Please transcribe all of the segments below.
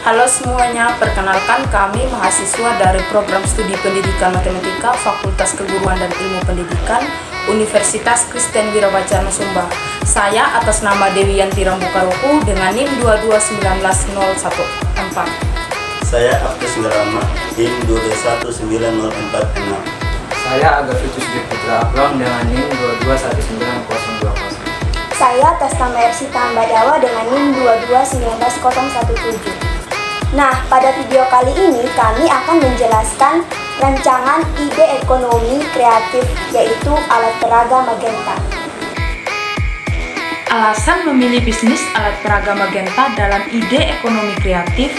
Halo semuanya, perkenalkan kami mahasiswa dari Program Studi Pendidikan Matematika Fakultas Keguruan dan Ilmu Pendidikan Universitas Kristen Wirabacana Sumba. Saya atas nama Dewi Yanti Rambukaruku dengan NIM 2219014. Saya Abdus Ngarama, NIM 2190446. Saya Agavitus Putra Aplong dengan NIM 2219020. Saya atas nama Ersita Ambadawa dengan NIM 2219017. Nah, pada video kali ini kami akan menjelaskan rancangan ide ekonomi kreatif, yaitu alat peraga Magenta. Alasan memilih bisnis alat peraga Magenta dalam ide ekonomi kreatif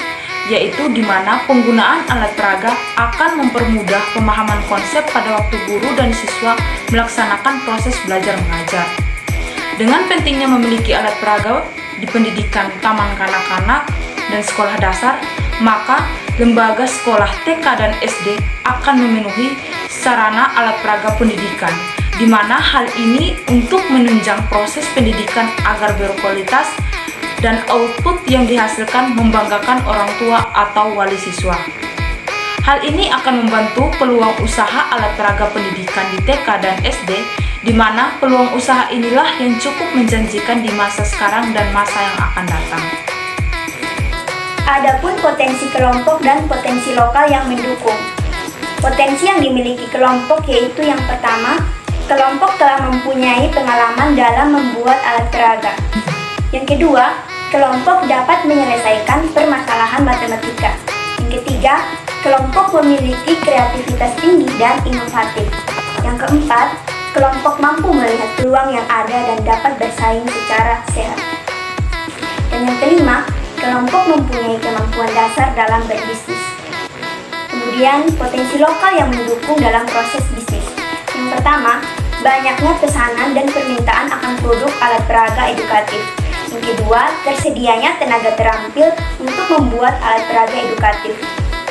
yaitu di mana penggunaan alat peraga akan mempermudah pemahaman konsep pada waktu guru dan siswa melaksanakan proses belajar mengajar. Dengan pentingnya memiliki alat peraga di pendidikan taman kanak-kanak dan sekolah dasar, maka lembaga sekolah TK dan SD akan memenuhi sarana alat peraga pendidikan, di mana hal ini untuk menunjang proses pendidikan agar berkualitas dan output yang dihasilkan membanggakan orang tua atau wali siswa. Hal ini akan membantu peluang usaha alat peraga pendidikan di TK dan SD, di mana peluang usaha inilah yang cukup menjanjikan di masa sekarang dan masa yang akan datang. Adapun potensi kelompok dan potensi lokal yang mendukung. Potensi yang dimiliki kelompok yaitu yang pertama, kelompok telah mempunyai pengalaman dalam membuat alat peraga. Yang kedua, kelompok dapat menyelesaikan permasalahan matematika. Yang ketiga, kelompok memiliki kreativitas tinggi dan inovatif. Yang keempat, kelompok mampu melihat peluang yang ada dan dapat bersaing secara sehat. Dan yang kelima, kelompok mempunyai kemampuan dasar dalam berbisnis. Kemudian, potensi lokal yang mendukung dalam proses bisnis. Yang pertama, banyaknya pesanan dan permintaan akan produk alat peraga edukatif. Yang kedua, tersedianya tenaga terampil untuk membuat alat peraga edukatif.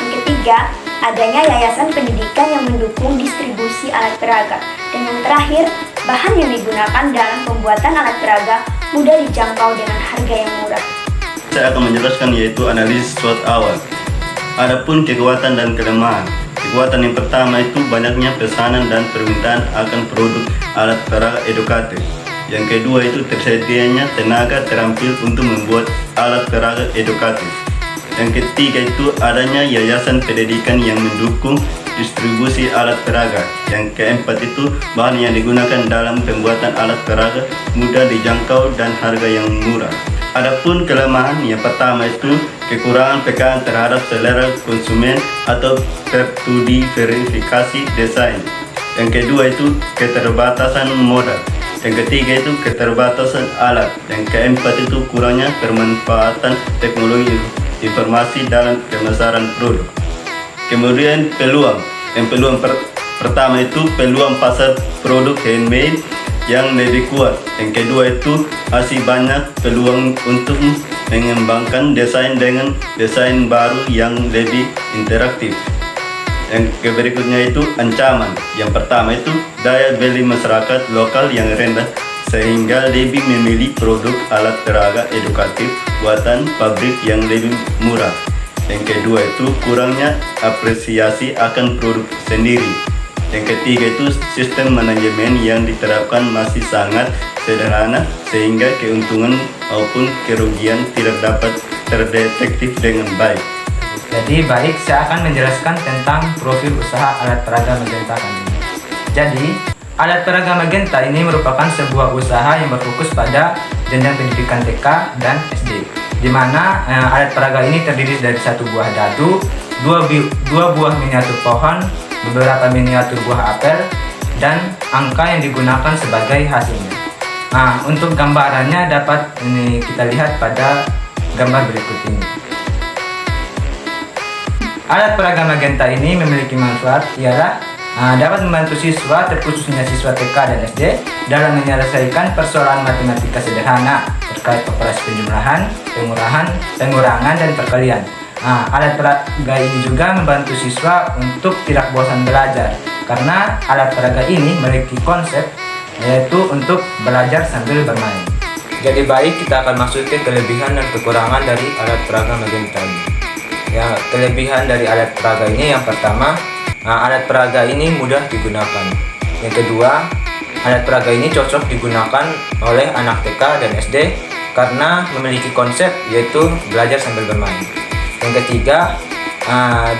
Yang ketiga, adanya yayasan pendidikan yang mendukung distribusi alat peraga. Dan yang terakhir, bahan yang digunakan dalam pembuatan alat peraga mudah dijangkau dengan harga yang murah. Saya akan menjelaskan yaitu analisis SWOT awal. Adapun kekuatan dan kelemahan. Kekuatan yang pertama itu banyaknya pesanan dan permintaan akan produk alat peraga edukatif. Yang kedua itu tersedianya tenaga terampil untuk membuat alat peraga edukatif. Yang ketiga itu adanya yayasan pendidikan yang mendukung distribusi alat peraga. Yang keempat itu bahan yang digunakan dalam pembuatan alat peraga mudah dijangkau dan harga yang murah. Adapun kelemahan yang pertama itu kekurangan peka terhadap selera konsumen atau studi verifikasi desain. Yang kedua itu keterbatasan modal. Yang ketiga itu keterbatasan alat. Yang keempat itu kurangnya bermanfaatan teknologi informasi dalam pemasaran produk. Kemudian peluang. Yang peluang pertama itu peluang pasar produk handmade yang lebih kuat. Yang kedua itu masih banyak peluang untuk mengembangkan desain dengan desain baru yang lebih interaktif. Yang berikutnya itu ancaman. Yang pertama itu daya beli masyarakat lokal yang rendah sehingga lebih memilih produk alat peraga edukatif buatan pabrik yang lebih murah. Yang kedua itu kurangnya apresiasi akan produk sendiri. Yang ketiga itu sistem manajemen yang diterapkan masih sangat sederhana sehingga keuntungan maupun kerugian tidak dapat terdeteksi dengan baik. Jadi baik, saya akan menjelaskan tentang profil usaha alat peraga Magenta kali ini. Jadi, alat peraga Magenta ini merupakan sebuah usaha yang berfokus pada jenjang pendidikan TK dan SD, di mana alat peraga ini terdiri dari satu buah dadu, dua buah miniatur pohon, beberapa miniatur buah apel, dan angka yang digunakan sebagai hasilnya. Nah, untuk gambarannya dapat kita lihat pada gambar berikut ini. Alat peraga Magenta ini memiliki manfaat ialah dapat membantu siswa, terkhususnya siswa TK dan SD, dalam menyelesaikan persoalan matematika sederhana terkait operasi penjumlahan, pengurangan, dan perkalian. Alat peraga ini juga membantu siswa untuk tidak bosan belajar, karena alat peraga ini memiliki konsep yaitu untuk belajar sambil bermain. Jadi baik, kita akan masuk ke kelebihan dan kekurangan dari alat peraga Magenta ini. Ya, kelebihan dari alat peraga ini yang pertama, alat peraga ini mudah digunakan. Yang kedua, alat peraga ini cocok digunakan oleh anak TK dan SD karena memiliki konsep yaitu belajar sambil bermain. Yang ketiga,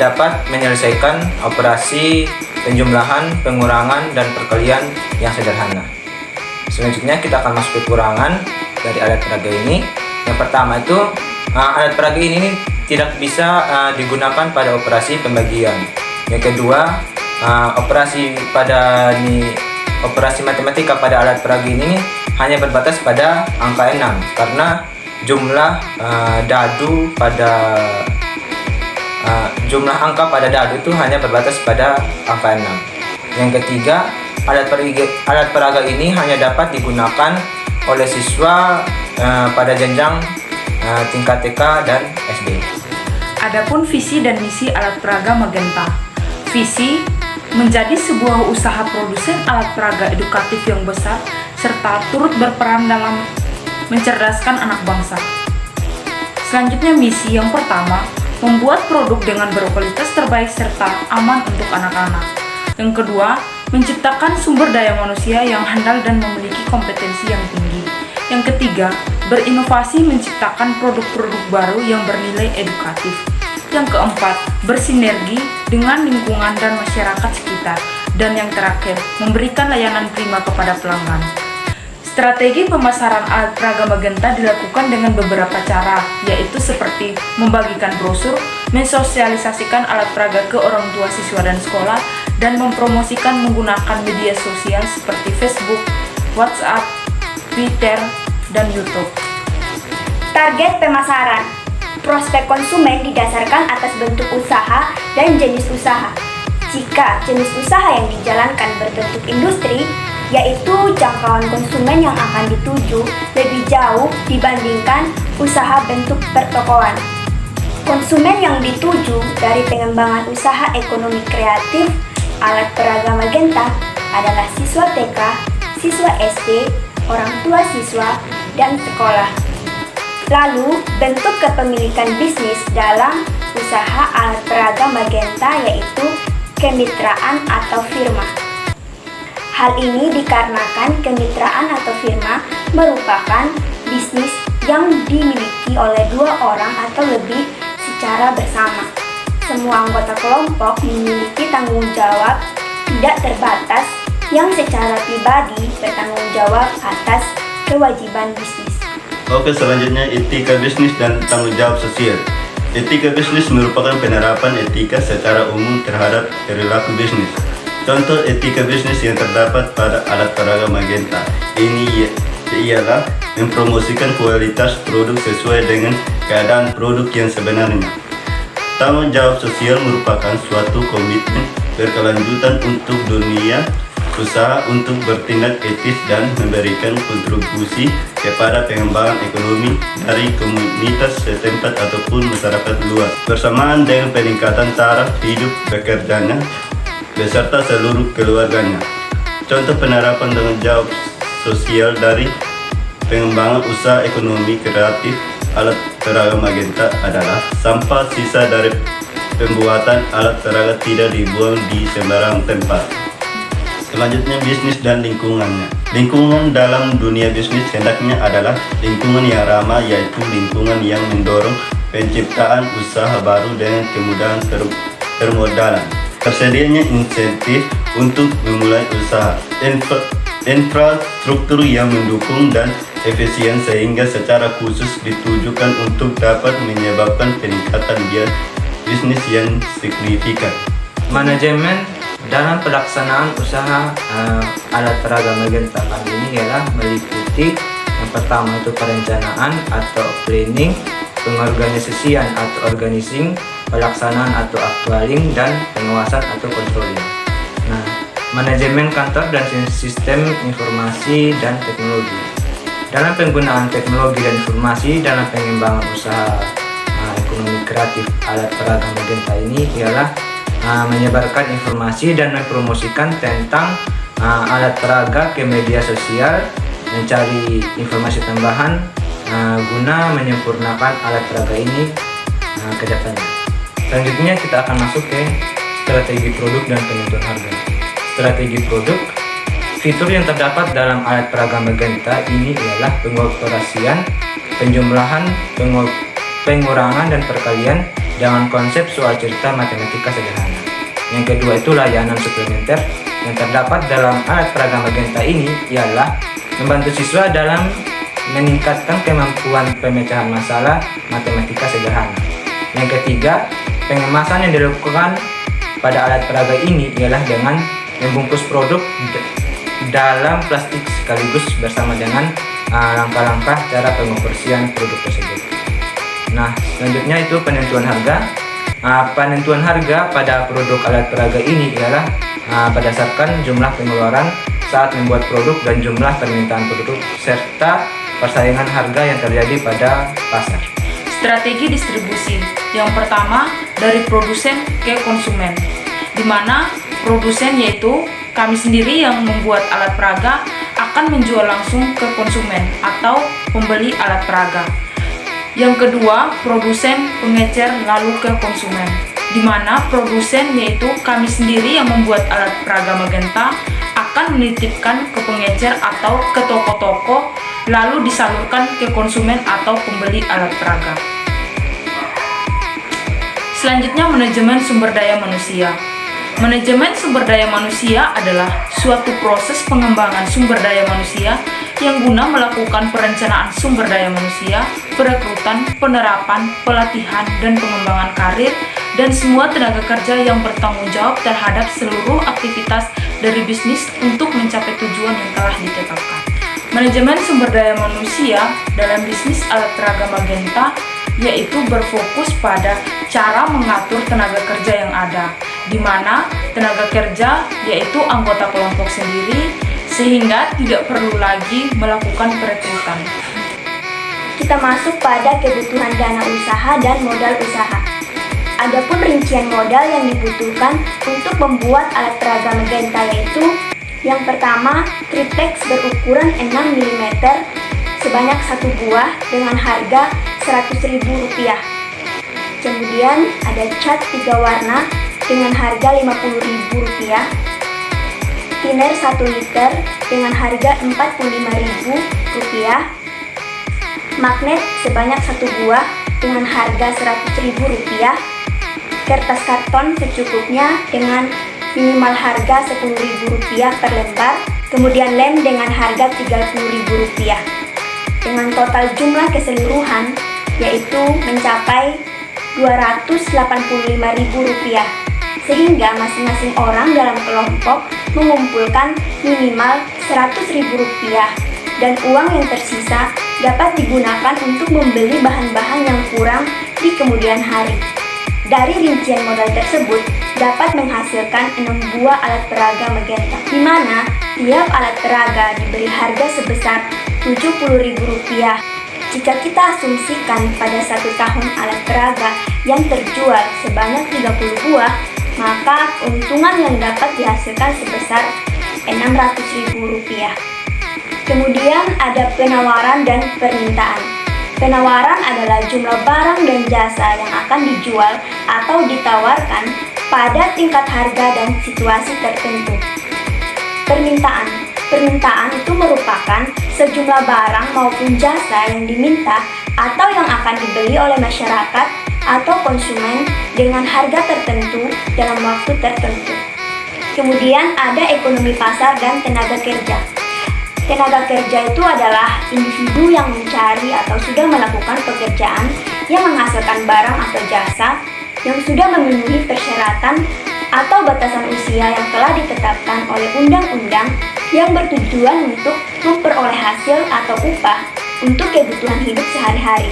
dapat menyelesaikan operasi penjumlahan, pengurangan, dan perkalian yang sederhana. Selanjutnya kita akan masuk ke kekurangan dari alat peraga ini. Yang pertama itu, alat peraga ini tidak bisa digunakan pada operasi pembagian. Yang kedua, operasi matematika pada alat peraga ini hanya berbatas pada angka 6 karena jumlah angka pada dadu itu hanya berbatas pada angka 6. Yang ketiga, alat peraga ini hanya dapat digunakan oleh siswa pada jenjang tingkat TK dan SD. Adapun visi dan misi alat peraga Magenta. Visi menjadi sebuah usaha produsen alat peraga edukatif yang besar serta turut berperan dalam mencerdaskan anak bangsa. Selanjutnya misi yang pertama, membuat produk dengan berkualitas terbaik serta aman untuk anak-anak. Yang kedua, menciptakan sumber daya manusia yang handal dan memiliki kompetensi yang tinggi. Yang ketiga, berinovasi menciptakan produk-produk baru yang bernilai edukatif. Yang keempat, bersinergi dengan lingkungan dan masyarakat sekitar. Dan yang terakhir, memberikan layanan prima kepada pelanggan. Strategi pemasaran alat peraga Magenta dilakukan dengan beberapa cara, yaitu seperti membagikan brosur, mensosialisasikan alat peraga ke orang tua siswa dan sekolah, dan mempromosikan menggunakan media sosial seperti Facebook, WhatsApp, Twitter, dan YouTube. Target pemasaran. Prospek konsumen didasarkan atas bentuk usaha dan jenis usaha. Jika jenis usaha yang dijalankan berbentuk industri, yaitu jangkauan konsumen yang akan dituju lebih jauh dibandingkan usaha bentuk pertokoan. Konsumen yang dituju dari pengembangan usaha ekonomi kreatif alat peraga Magenta adalah siswa TK, siswa SD, orang tua siswa, dan sekolah. Lalu, bentuk kepemilikan bisnis dalam usaha alat peraga Magenta yaitu kemitraan atau firma. Hal ini dikarenakan kemitraan atau firma merupakan bisnis yang dimiliki oleh dua orang atau lebih secara bersama. Semua anggota kelompok memiliki tanggung jawab tidak terbatas yang secara pribadi bertanggung jawab atas kewajiban bisnis. Oke, selanjutnya etika bisnis dan tanggung jawab sosial. Etika bisnis merupakan penerapan etika secara umum terhadap perilaku bisnis. Contoh etika bisnis yang terdapat pada alat peraga Magenta ini ialah mempromosikan kualitas produk sesuai dengan keadaan produk yang sebenarnya. Tanggung jawab sosial merupakan suatu komitmen berkelanjutan untuk dunia usaha untuk bertindak etis dan memberikan kontribusi kepada pengembangan ekonomi dari komunitas setempat ataupun masyarakat luas, bersamaan dengan peningkatan taraf hidup pekerjanya beserta seluruh keluarganya. Contoh penerapan tanggung jawab sosial dari pengembangan usaha ekonomi kreatif alat peraga Magenta adalah sampah sisa dari pembuatan alat peraga tidak dibuang di sembarang tempat. Selanjutnya, bisnis dan lingkungannya. Lingkungan dalam dunia bisnis hendaknya adalah lingkungan yang ramah, yaitu lingkungan yang mendorong penciptaan usaha baru dengan kemudahan permodalan. Tersedianya insentif untuk memulai usaha, infrastruktur yang mendukung dan efisien sehingga secara khusus ditujukan untuk dapat menyebabkan peningkatan biaya bisnis yang signifikan. Manajemen dalam pelaksanaan usaha alat peraga Magenta kali ini ialah meliputi yang pertama itu perencanaan atau planning, pengorganisasian atau organizing, pelaksanaan atau actualing, dan pengawasan atau controlling. Nah, manajemen kantor dan sistem informasi dan teknologi. Dalam penggunaan teknologi dan informasi dalam pengembangan usaha ekonomi kreatif alat peraga Magenta ini ialah menyebarkan informasi dan mempromosikan tentang alat peraga ke media sosial, mencari informasi tambahan guna menyempurnakan alat peraga ini ke depannya. Selanjutnya kita akan masuk ke strategi produk dan penentuan harga. Strategi produk, fitur yang terdapat dalam alat peraga Magenta ini ialah pengoperasian, penjumlahan, pengurangan dan perkalian dengan konsep soal cerita matematika sederhana. Yang kedua itu layanan suplementer yang terdapat dalam alat peraga Magenta ini ialah membantu siswa dalam meningkatkan kemampuan pemecahan masalah matematika sederhana. Yang ketiga, pengemasan yang dilakukan pada alat peraga ini ialah dengan membungkus produk dalam plastik sekaligus bersama dengan langkah-langkah cara pengoperasian produk tersebut. Nah, selanjutnya itu penentuan harga. Penentuan harga pada produk alat peraga ini ialah berdasarkan jumlah pengeluaran saat membuat produk dan jumlah permintaan produk serta persaingan harga yang terjadi pada pasar. Strategi distribusi. Yang pertama, dari produsen ke konsumen, di mana produsen yaitu kami sendiri yang membuat alat peraga akan menjual langsung ke konsumen atau pembeli alat peraga. Yang kedua, produsen pengecer lalu ke konsumen, di mana produsen yaitu kami sendiri yang membuat alat peraga Magenta akan menitipkan ke pengecer atau ke toko-toko lalu disalurkan ke konsumen atau pembeli alat peraga. Selanjutnya, manajemen sumber daya manusia. Manajemen sumber daya manusia adalah suatu proses pengembangan sumber daya manusia yang guna melakukan perencanaan sumber daya manusia, perekrutan, penerapan, pelatihan, dan pengembangan karir, dan semua tenaga kerja yang bertanggung jawab terhadap seluruh aktivitas dari bisnis untuk mencapai tujuan yang telah ditetapkan. Manajemen sumber daya manusia dalam bisnis alat peraga Magenta yaitu berfokus pada cara mengatur tenaga kerja yang ada, di mana tenaga kerja yaitu anggota kelompok sendiri, sehingga tidak perlu lagi melakukan perekrutan. Kita masuk pada kebutuhan dana usaha dan modal usaha. Adapun rincian modal yang dibutuhkan untuk membuat alat peraga Magenta yaitu yang pertama, triplex berukuran 6 mm sebanyak 1 buah dengan harga Rp100.000. Kemudian ada cat 3 warna dengan harga Rp50.000, thinner 1 liter dengan harga Rp45.000, magnet sebanyak 1 buah dengan harga Rp100.000, kertas karton secukupnya dengan minimal harga Rp10.000 per lembar, kemudian lem dengan harga Rp30.000. Dengan total jumlah keseluruhan yaitu mencapai Rp285.000, sehingga masing-masing orang dalam kelompok mengumpulkan minimal Rp100.000 dan uang yang tersisa dapat digunakan untuk membeli bahan-bahan yang kurang di kemudian hari. Dari rincian modal tersebut dapat menghasilkan 6 buah alat peraga Magenta, di mana tiap alat peraga diberi harga sebesar Rp70.000. Jika kita asumsikan pada 1 tahun alat peraga yang terjual sebanyak 30 buah, maka keuntungan yang dapat dihasilkan sebesar Rp600.000. Kemudian ada penawaran dan permintaan. Penawaran adalah jumlah barang dan jasa yang akan dijual atau ditawarkan pada tingkat harga dan situasi tertentu. Permintaan itu merupakan sejumlah barang maupun jasa yang diminta atau yang akan dibeli oleh masyarakat atau konsumen dengan harga tertentu dalam waktu tertentu. Kemudian ada ekonomi pasar dan tenaga kerja. Tenaga kerja itu adalah individu yang mencari atau sudah melakukan pekerjaan yang menghasilkan barang atau jasa yang sudah memenuhi persyaratan atau batasan usia yang telah ditetapkan oleh undang-undang yang bertujuan untuk memperoleh hasil atau upah untuk kebutuhan hidup sehari-hari.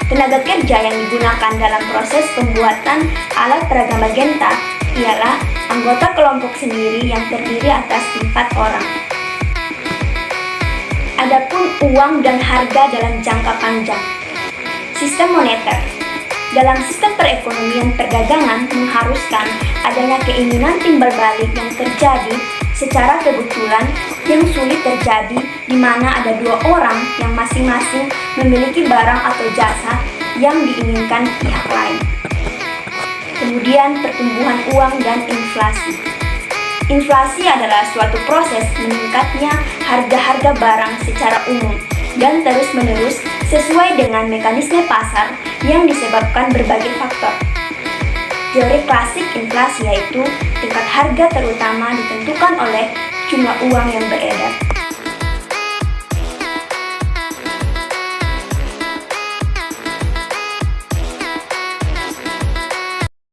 Tenaga kerja yang digunakan dalam proses pembuatan alat peraga Magenta ialah anggota kelompok sendiri yang terdiri atas 4 orang. Adapun uang dan harga dalam jangka panjang. Sistem moneter. Dalam sistem perekonomian perdagangan mengharuskan adanya keinginan timbal balik yang terjadi secara kebetulan yang sulit terjadi di mana ada 2 orang yang masing-masing memiliki barang atau jasa yang diinginkan pihak lain. kemudian pertumbuhan uang dan inflasi. Inflasi adalah suatu proses meningkatnya harga-harga barang secara umum dan terus-menerus sesuai dengan mekanisme pasar yang disebabkan berbagai faktor. Teori klasik inflasi yaitu tingkat harga terutama ditentukan oleh jumlah uang yang beredar.